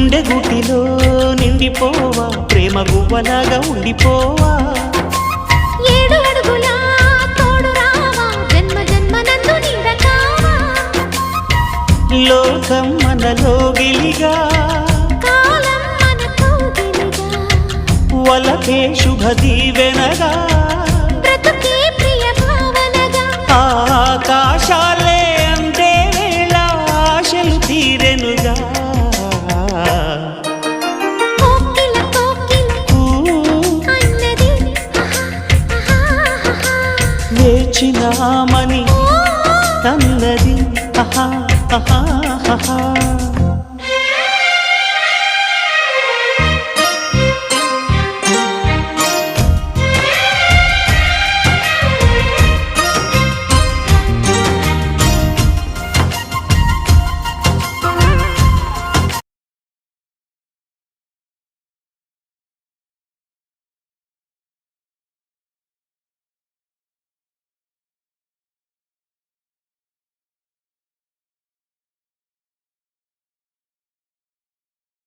గుండె గుటిలో నిండిపోవా ప్రేమ గువ్వలాగా ఉండిపోవా 7 అడుగుల తోడు రావా జన్మ జన్మనందు నీడకావా లోకం మనలో గిలిగా కాలం మనతో గిలిగా వలకే శుభ దీవెనగా బ్రతుకే ప్రియ భావనగా ఆకాశాలే అందే వేళ ఆశలు తీరెనుగా కోకిల అన్నది వేచినామని అన్నది